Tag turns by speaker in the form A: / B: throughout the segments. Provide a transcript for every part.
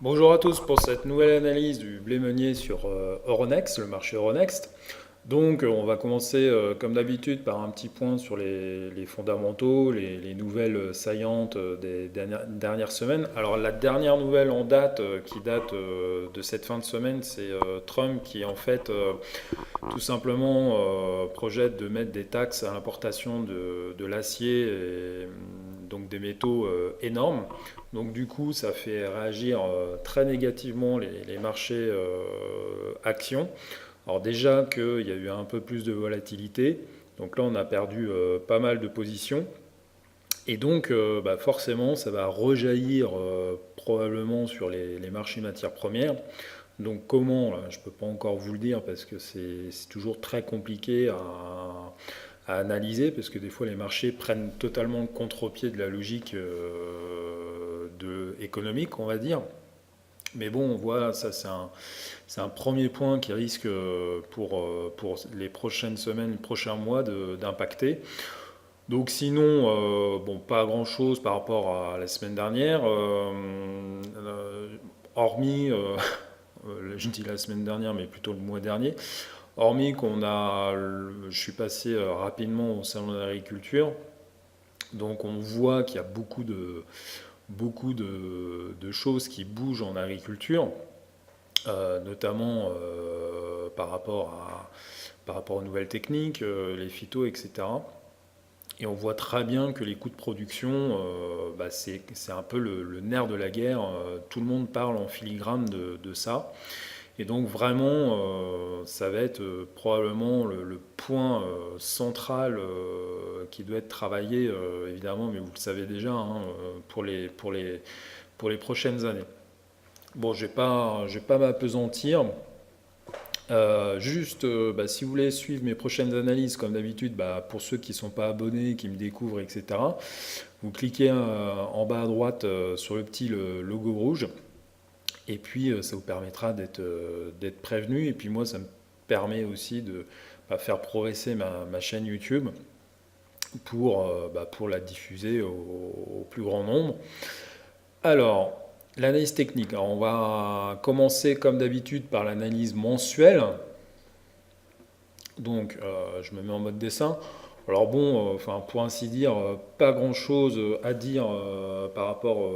A: Bonjour à tous pour cette nouvelle analyse du blé meunier sur Euronext, le marché Euronext. Donc on va commencer comme d'habitude par un petit point sur les fondamentaux, les nouvelles saillantes des dernières semaines. Alors la dernière nouvelle en date, qui date de cette fin de semaine, c'est Trump qui en fait tout simplement projette de mettre des taxes à l'importation de l'acier et donc des métaux énormes. Donc du coup, ça fait réagir très négativement les marchés actions. Alors déjà qu'il y a eu un peu plus de volatilité, donc là on a perdu pas mal de positions. Et donc forcément, ça va rejaillir probablement sur les marchés matières premières. Donc comment, là, je ne peux pas encore vous le dire parce que c'est toujours très compliqué à analyser parce que des fois les marchés prennent totalement le contre-pied de la logique économique, on va dire. Mais bon, on voit, ça c'est un premier point qui risque pour les prochaines semaines, les prochains mois d'impacter. Donc sinon, bon, pas grand-chose par rapport à la semaine dernière, hormis, je dis la semaine dernière, mais plutôt le mois dernier, hormis je suis passé rapidement au salon de l'agriculture, donc on voit qu'il y a beaucoup de choses qui bougent en agriculture, notamment par rapport aux nouvelles techniques, les phytos, etc. Et on voit très bien que les coûts de production, c'est un peu le nerf de la guerre. Tout le monde parle en filigrane de ça. Et donc vraiment, ça va être probablement le point central qui doit être travaillé, évidemment, mais vous le savez déjà, hein, pour les prochaines années. Bon, je vais pas m'apesantir. Juste, si vous voulez suivre mes prochaines analyses, comme d'habitude, pour ceux qui ne sont pas abonnés, qui me découvrent, etc., vous cliquez en bas à droite sur le petit logo rouge, et puis ça vous permettra d'être prévenu, et puis moi, ça me permet aussi de faire progresser ma chaîne YouTube pour la diffuser au plus grand nombre. Alors, l'analyse technique. Alors, on va commencer comme d'habitude par l'analyse mensuelle. Donc, je me mets en mode dessin. Alors bon, pour ainsi dire, pas grand-chose à dire par rapport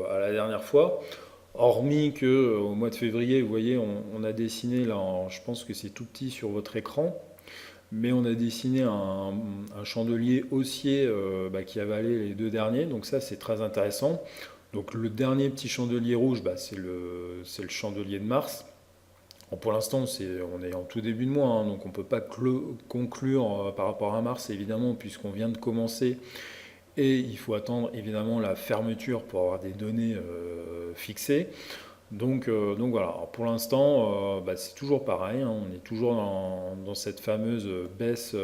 A: à la dernière fois, hormis que au mois de février, vous voyez, on a dessiné là, je pense que c'est tout petit sur votre écran, mais on a dessiné un chandelier haussier qui avalait les deux derniers, donc ça c'est très intéressant. Donc le dernier petit chandelier rouge, c'est le chandelier de Mars. Bon, pour l'instant, on est en tout début de mois, hein, donc on ne peut pas conclure par rapport à Mars, évidemment, puisqu'on vient de commencer. Et il faut attendre, évidemment, la fermeture pour avoir des données fixées. Donc voilà, alors pour l'instant, c'est toujours pareil, hein, on est toujours dans cette fameuse baisse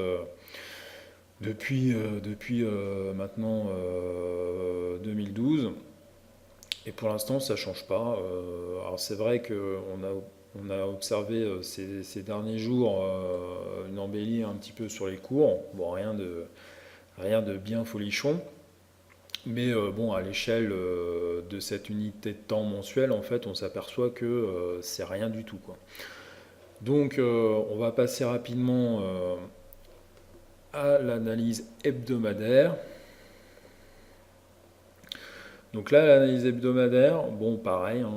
A: depuis maintenant 2012. Et pour l'instant, ça ne change pas. Alors c'est vrai on a observé ces derniers jours une embellie un petit peu sur les cours. Bon, rien de bien folichon. Mais bon, à l'échelle de cette unité de temps mensuelle, en fait, on s'aperçoit que c'est rien du tout, quoi. Donc, on va passer rapidement à l'analyse hebdomadaire. Donc là, l'analyse hebdomadaire, bon, pareil, hein,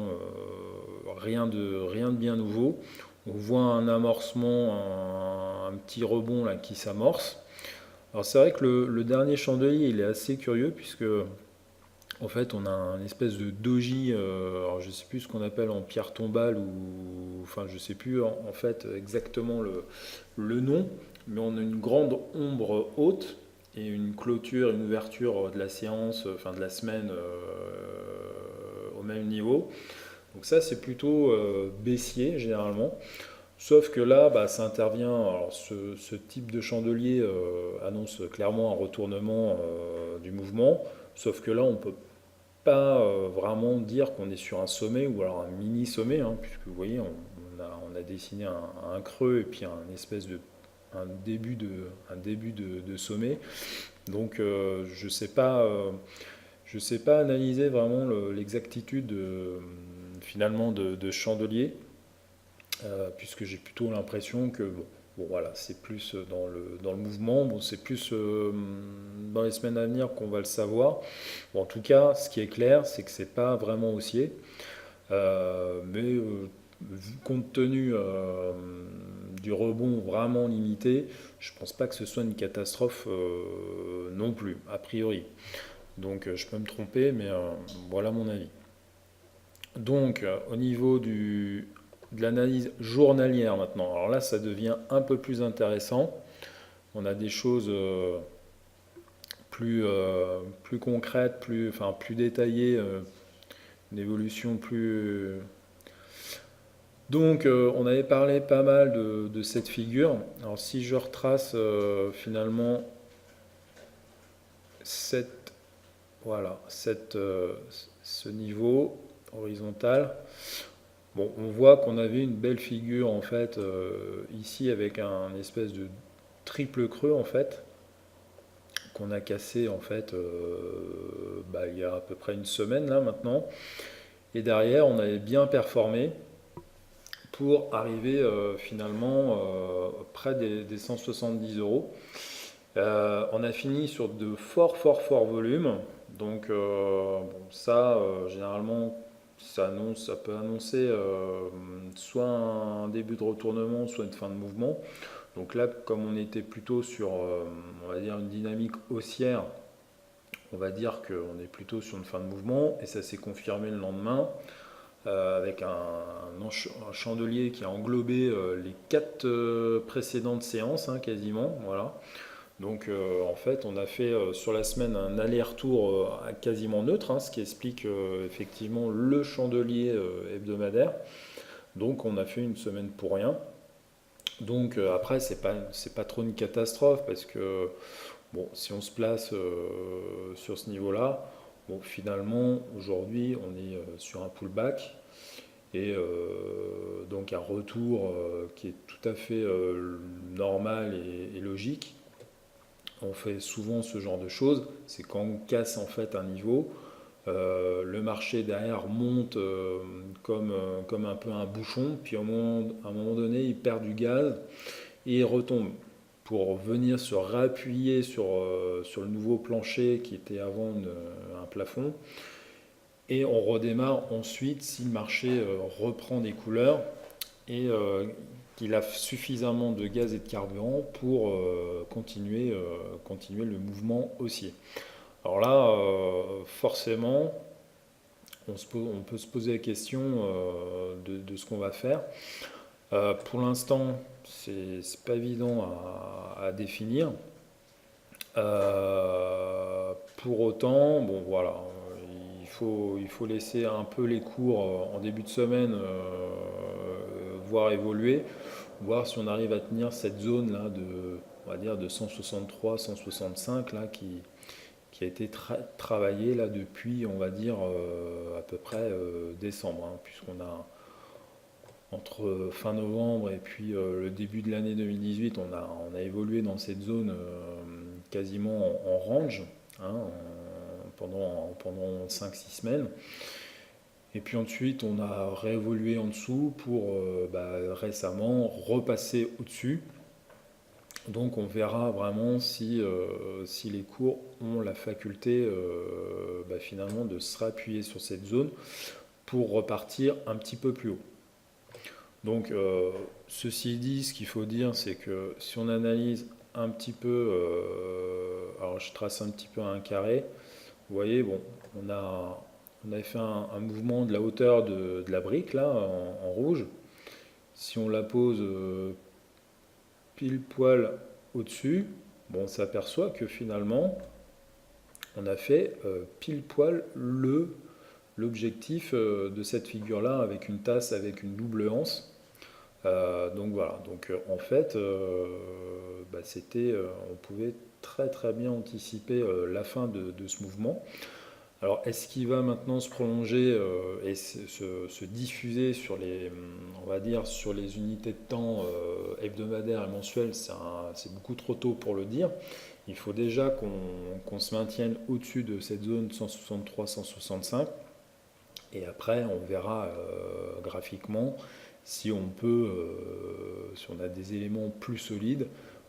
A: rien de bien nouveau. On voit un amorcement, un petit rebond là qui s'amorce. Alors c'est vrai que le dernier chandelier, il est assez curieux puisque en fait on a un espèce de doji, alors je ne sais plus ce qu'on appelle en pierre tombale ou enfin je ne sais plus en fait exactement le nom, mais on a une grande ombre haute et une clôture, une ouverture de la séance, enfin de la semaine au même niveau. Donc ça c'est plutôt baissier généralement. Sauf que là, ça intervient. Alors ce type de chandelier annonce clairement un retournement du mouvement. Sauf que là, on ne peut pas vraiment dire qu'on est sur un sommet ou alors un mini sommet, hein, puisque vous voyez, on a dessiné un creux et puis un début de sommet. Donc je sais pas analyser vraiment l'exactitude finalement de chandelier, puisque j'ai plutôt l'impression que bon, voilà, c'est plus dans le mouvement. Bon, c'est plus dans les semaines à venir qu'on va le savoir. Bon, en tout cas, ce qui est clair, c'est que c'est pas vraiment haussier. Mais compte tenu du rebond vraiment limité, je pense pas que ce soit une catastrophe non plus, a priori. Donc je peux me tromper, mais voilà mon avis. Donc au niveau de l'analyse journalière maintenant, alors là ça devient un peu plus intéressant. On a des choses plus concrètes, plus détaillées, une évolution plus. Donc, on avait parlé pas mal de cette figure. Alors, si je retrace finalement cette, voilà, ce niveau horizontal, bon, on voit qu'on avait une belle figure en fait ici avec un espèce de triple creux en fait qu'on a cassé en fait il y a à peu près une semaine là maintenant. Et derrière, on avait bien performé pour arriver finalement près des 170 euros. On a fini sur de forts volumes. Donc ça, généralement, ça peut annoncer soit un début de retournement, soit une fin de mouvement. Donc là, comme on était plutôt sur, on va dire, une dynamique haussière, on va dire qu'on est plutôt sur une fin de mouvement, et ça s'est confirmé le lendemain. Avec un chandelier qui a englobé les 4 précédentes séances, hein, quasiment. Voilà. Donc en fait, on a fait sur la semaine un aller-retour quasiment neutre, hein, ce qui explique effectivement le chandelier hebdomadaire. Donc on a fait une semaine pour rien. Donc après, c'est pas trop une catastrophe parce que bon, si on se place sur ce niveau-là, bon, finalement, aujourd'hui, on est sur un pullback et donc un retour qui est tout à fait normal et logique. On fait souvent ce genre de choses, c'est quand on casse en fait un niveau, le marché derrière monte comme un peu un bouchon, puis à un moment donné, il perd du gaz et il retombe pour venir se réappuyer sur le nouveau plancher qui était avant un plafond. Et on redémarre ensuite si le marché reprend des couleurs et qu'il a suffisamment de gaz et de carburant pour continuer le mouvement haussier. Alors là, forcément, on peut se poser la question de ce qu'on va faire. Pour l'instant, c'est pas évident à définir. Pour autant, bon voilà, il faut laisser un peu les cours en début de semaine voir évoluer, voir si on arrive à tenir cette zone là on va dire de 163, 165 là qui a été travaillée là depuis on va dire à peu près décembre, hein, puisqu'on a entre fin novembre et puis le début de l'année 2018, on a évolué dans cette zone quasiment en range, hein, pendant 5-6 semaines. Et puis ensuite, on a réévolué en dessous pour récemment repasser au-dessus. Donc on verra vraiment si les cours ont la faculté finalement de se réappuyer sur cette zone pour repartir un petit peu plus haut. Donc ceci dit, ce qu'il faut dire, c'est que si on analyse un petit peu, alors je trace un petit peu un carré, vous voyez, bon, on avait fait un mouvement de la hauteur de la brique là en rouge. Si on la pose pile poil au-dessus, bon, on s'aperçoit que finalement on a fait pile poil l'objectif de cette figure là avec une tasse avec une double anse. Donc voilà, donc en fait on pouvait très bien anticiper la fin de ce mouvement. Alors est-ce qu'il va maintenant se prolonger et se diffuser sur on va dire sur les unités de temps hebdomadaires et mensuelles? C'est beaucoup trop tôt pour le dire. Il faut déjà qu'on se maintienne au-dessus de cette zone 163-165. Et après, on verra graphiquement si on si on a des éléments plus solides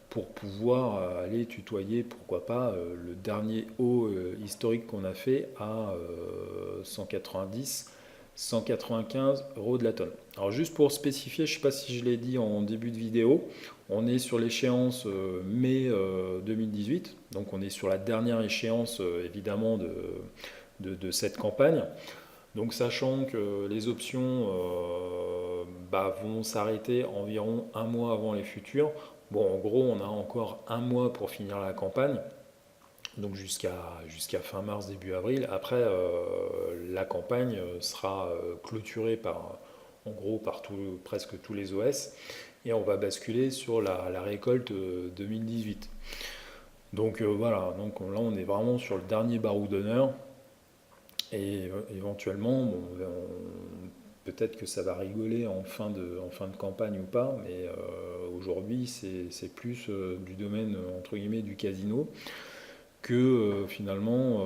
A: pour pouvoir aller tutoyer, pourquoi pas, le dernier haut historique qu'on a fait à 190, 195 euros de la tonne. Alors juste pour spécifier, je ne sais pas si je l'ai dit en début de vidéo, on est sur l'échéance mai 2018, donc on est sur la dernière échéance évidemment de cette campagne. Donc sachant que les options vont s'arrêter environ un mois avant les futures, bon en gros on a encore un mois pour finir la campagne, donc jusqu'à fin mars, début avril. Après la campagne sera clôturée en gros par presque tous les OS et on va basculer sur la récolte 2018. Donc voilà, donc là on est vraiment sur le dernier barou d'honneur. Et éventuellement, bon, peut-être que ça va rigoler en fin de campagne ou pas, mais aujourd'hui c'est plus du domaine entre guillemets du casino que finalement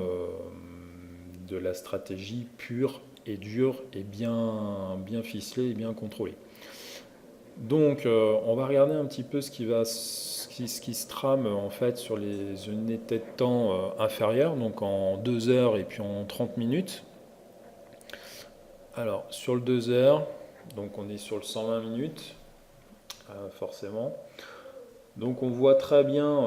A: de la stratégie pure et dure et bien ficelée et bien contrôlée. Donc on va regarder un petit peu ce qui se trame en fait sur les unités de temps inférieures, donc en 2 heures et puis en 30 minutes. Alors, sur le 2 heures, donc on est sur le 120 minutes, forcément. Donc on voit très bien,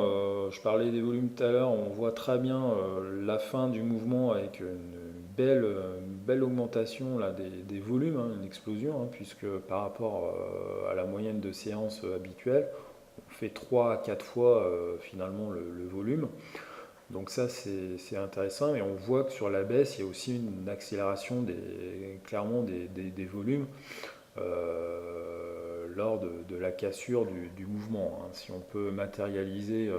A: je parlais des volumes tout à l'heure, on voit très bien la fin du mouvement avec une belle augmentation là, des volumes, hein, une explosion, hein, puisque par rapport à la moyenne de séance habituelle, on fait 3 à 4 fois finalement le volume. Donc ça c'est intéressant et on voit que sur la baisse il y a aussi une accélération clairement des volumes lors de la cassure du mouvement, hein. Si on peut matérialiser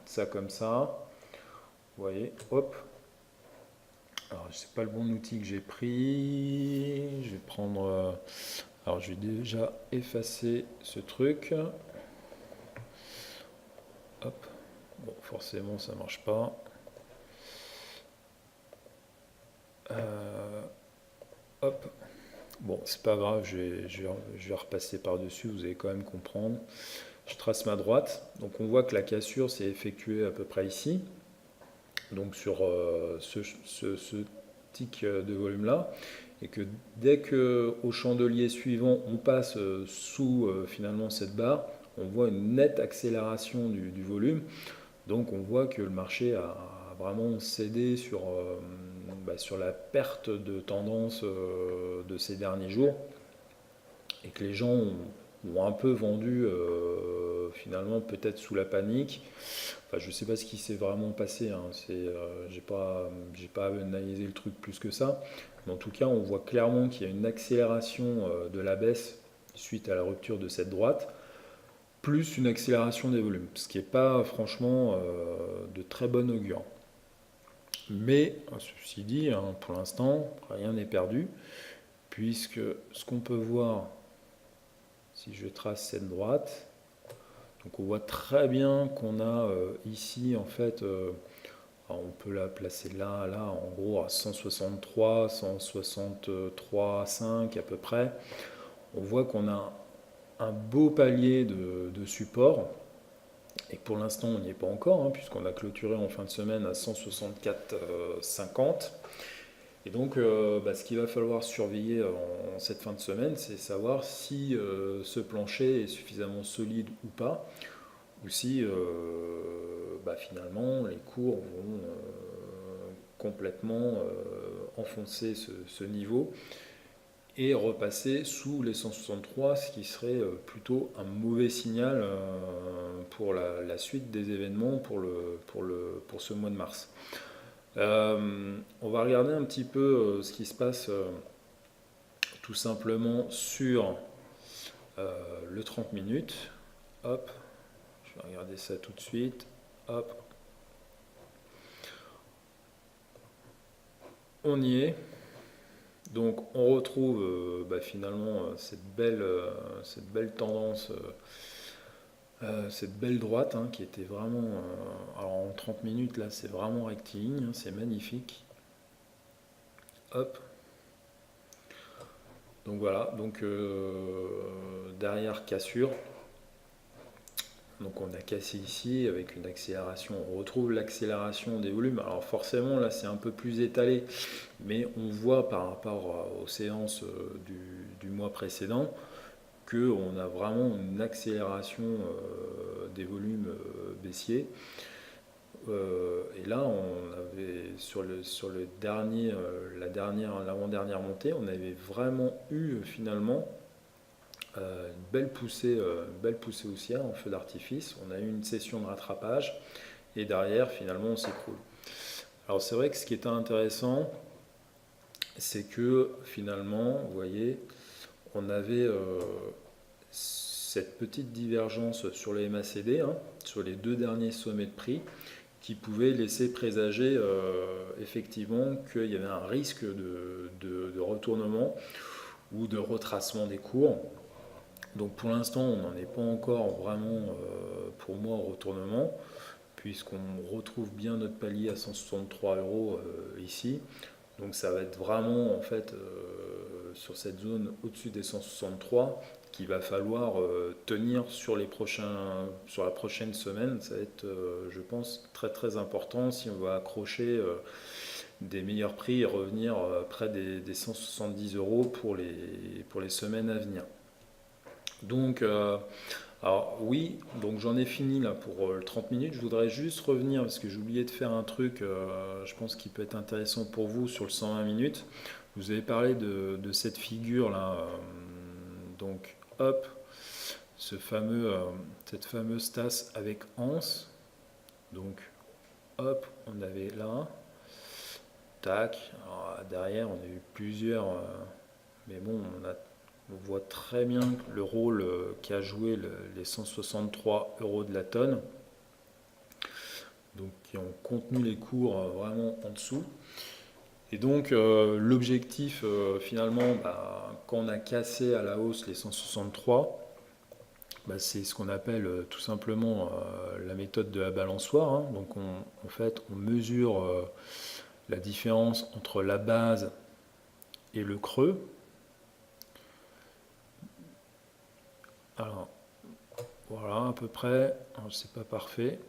A: ça comme ça, vous voyez, hop. Alors je sais pas le bon outil que j'ai pris, je vais prendre... alors je vais déjà effacer ce truc. Hop. Bon, forcément ça marche pas. Hop. Bon, c'est pas grave, je vais repasser par-dessus, vous allez quand même comprendre. Je trace ma droite. Donc on voit que la cassure s'est effectuée à peu près ici. Donc sur ce tic de volume là. Et que dès qu'au chandelier suivant, on passe sous finalement cette barre, on voit une nette accélération du volume. Donc on voit que le marché a vraiment cédé sur la perte de tendance de ces derniers jours et que les gens ont un peu vendu finalement peut-être sous la panique. Enfin, je ne sais pas ce qui s'est vraiment passé, hein. J'ai pas analysé le truc plus que ça. Mais en tout cas, on voit clairement qu'il y a une accélération de la baisse suite à la rupture de cette droite plus une accélération des volumes, ce qui n'est pas franchement de très bon augure. Mais ceci dit, hein, pour l'instant, rien n'est perdu, puisque ce qu'on peut voir, si je trace cette droite, donc on voit très bien qu'on a ici en fait, on peut la placer là, en gros à 163, 163,5 à peu près. On voit qu'on a un beau palier de support. Et pour l'instant, on n'y est pas encore, hein, puisqu'on a clôturé en fin de semaine à 164,50. Et donc, ce qu'il va falloir surveiller en cette fin de semaine, c'est savoir si ce plancher est suffisamment solide ou pas, ou si finalement les cours vont complètement enfoncer ce niveau et repasser sous les 163, ce qui serait plutôt un mauvais signal pour la suite des événements pour ce mois de mars. On va regarder un petit peu ce qui se passe tout simplement sur le 30 minutes. Hop, je vais regarder ça tout de suite. Hop, on y est. Donc on retrouve finalement cette belle tendance, cette belle droite, hein, qui était vraiment... alors en 30 minutes là c'est vraiment rectiligne, hein, c'est magnifique. Hop. Donc voilà, derrière cassure, donc on a cassé ici avec une accélération, on retrouve l'accélération des volumes. Alors forcément là c'est un peu plus étalé, mais on voit par rapport aux séances du mois précédent qu'on a vraiment une accélération des volumes baissiers. Et là, on avait sur le dernier, l'avant-dernière montée, on avait vraiment eu finalement une belle poussée haussière en feu d'artifice. On a eu une session de rattrapage et derrière, finalement, on s'écroule. Alors c'est vrai que ce qui était intéressant, c'est que finalement, vous voyez, on avait cette petite divergence sur le MACD, hein, sur les deux derniers sommets de prix, qui pouvait laisser présager effectivement qu'il y avait un risque de retournement ou de retracement des cours. Donc pour l'instant, on n'en est pas encore vraiment, pour moi, au retournement, puisqu'on retrouve bien notre palier à 163 euros ici. Donc ça va être vraiment en fait sur cette zone au-dessus des 163 qu'il va falloir tenir sur sur la prochaine semaine. Ça va être, je pense, très très important si on va accrocher des meilleurs prix et revenir près des 170 euros pour les semaines à venir. Donc, alors oui, donc j'en ai fini là pour 30 minutes. Je voudrais juste revenir parce que j'ai oublié de faire un truc, je pense qui peut être intéressant pour vous sur le 120 minutes. Vous avez parlé de cette figure là, donc hop, cette fameuse tasse avec anse. Donc hop, on avait là, tac. Alors, derrière, on a eu plusieurs, mais bon, on voit très bien le rôle qu'a joué les 163 euros de la tonne, donc qui ont contenu les cours vraiment en dessous. Et donc l'objectif finalement, quand on a cassé à la hausse les 163, c'est ce qu'on appelle tout simplement la méthode de la balançoire, hein. Donc en fait on mesure la différence entre la base et le creux. Alors voilà à peu près, c'est pas parfait.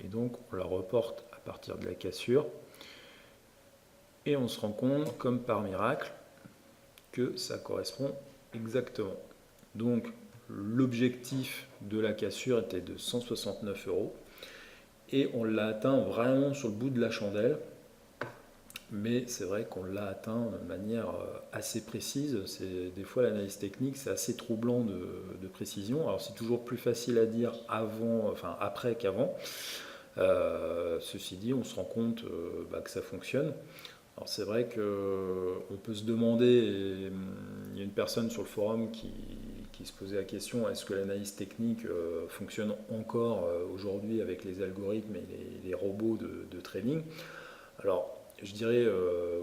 A: Et donc on la reporte à partir de la cassure. Et on se rend compte, comme par miracle, que ça correspond exactement. Donc l'objectif de la cassure était de 169 euros. Et on l'a atteint vraiment sur le bout de la chandelle. Mais c'est vrai qu'on l'a atteint de manière assez précise. Des fois, l'analyse technique, c'est assez troublant de précision. Alors, c'est toujours plus facile à dire après qu'avant. Ceci dit, on se rend compte que ça fonctionne. Alors, c'est vrai qu'on peut se demander, et il y a une personne sur le forum qui se posait la question, est-ce que l'analyse technique fonctionne encore aujourd'hui avec les algorithmes et les robots de trading? Alors, je dirais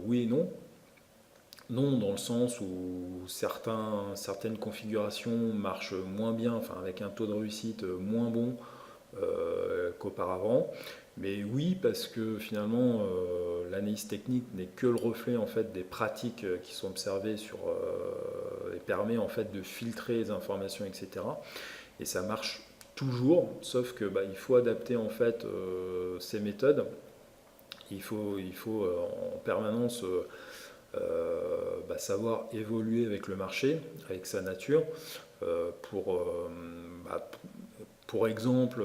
A: oui et non. Non, dans le sens où certaines configurations marchent moins bien, enfin avec un taux de réussite moins bon qu'auparavant. Mais oui, parce que finalement, l'analyse technique n'est que le reflet en fait des pratiques qui sont observées et permet en fait de filtrer les informations, etc. Et ça marche toujours, sauf que il faut adapter en fait ces méthodes. Il faut en permanence savoir évoluer avec le marché, avec sa nature. Pour exemple,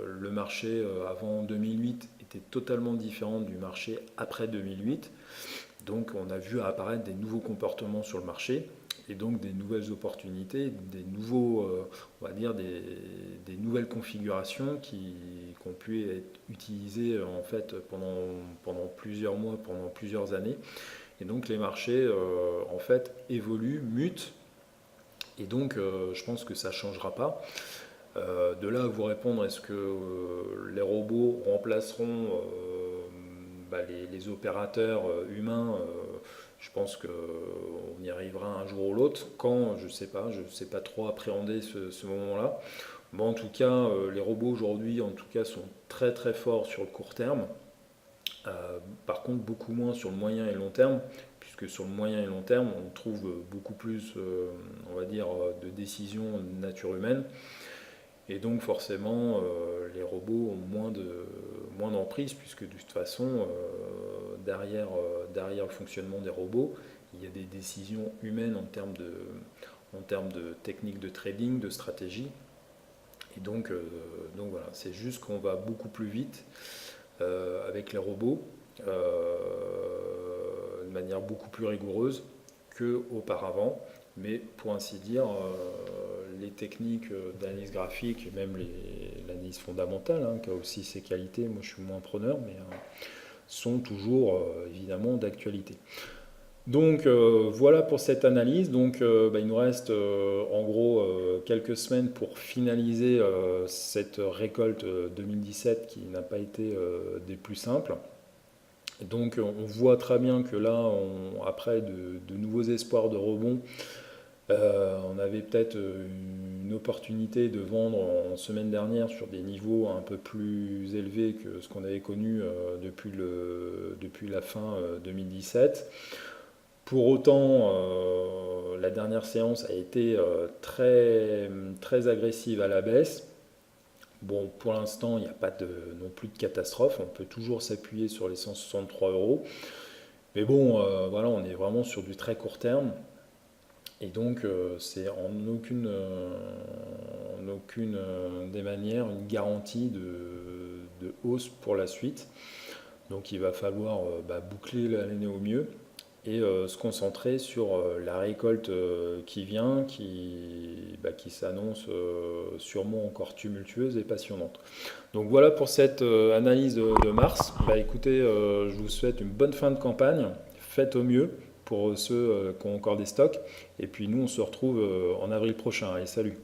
A: le marché avant 2008 était totalement différent du marché après 2008. Donc on a vu apparaître des nouveaux comportements sur le marché et donc des nouvelles opportunités, des nouveaux, on va dire des nouvelles configurations qui ont pu être utilisées en fait pendant plusieurs mois, pendant plusieurs années. Et donc les marchés en fait évoluent, mutent. Et donc je pense que ça ne changera pas. De là à vous répondre, est-ce que les robots remplaceront les opérateurs humains? Je pense qu'on y arrivera un jour ou l'autre. Quand, je ne sais pas trop appréhender ce moment-là. Bon, en tout cas, les robots aujourd'hui, en tout cas, sont très très forts sur le court terme. Par contre, beaucoup moins sur le moyen et long terme, puisque sur le moyen et long terme, on trouve beaucoup plus, on va dire, de décisions de nature humaine. Et donc forcément, les robots ont moins d'emprise, puisque de toute façon, derrière le fonctionnement des robots, il y a des décisions humaines en termes de techniques de trading, de stratégie. Et donc voilà, c'est juste qu'on va beaucoup plus vite avec les robots, de manière beaucoup plus rigoureuse qu'auparavant. Mais pour ainsi dire, les techniques d'analyse graphique, et même l'analyse fondamentale, hein, qui a aussi ses qualités, moi je suis moins preneur, mais sont toujours évidemment d'actualité. Donc voilà pour cette analyse. Donc il nous reste en gros quelques semaines pour finaliser cette récolte 2017 qui n'a pas été des plus simples. Donc on voit très bien que là, après de nouveaux espoirs de rebond, on avait peut-être une opportunité de vendre en semaine dernière sur des niveaux un peu plus élevés que ce qu'on avait connu depuis la fin 2017. Pour autant, la dernière séance a été très, très agressive à la baisse. Bon, pour l'instant, il n'y a pas non plus de catastrophe. On peut toujours s'appuyer sur les 163 euros. Mais bon, voilà, on est vraiment sur du très court terme. Et donc, c'est en aucune des manières une garantie de hausse pour la suite. Donc, il va falloir boucler l'année au mieux et se concentrer sur la récolte qui vient, qui s'annonce sûrement encore tumultueuse et passionnante. Donc voilà pour cette analyse de mars. Écoutez, je vous souhaite une bonne fin de campagne, faites au mieux pour ceux qui ont encore des stocks, et puis nous on se retrouve en avril prochain. Allez, salut!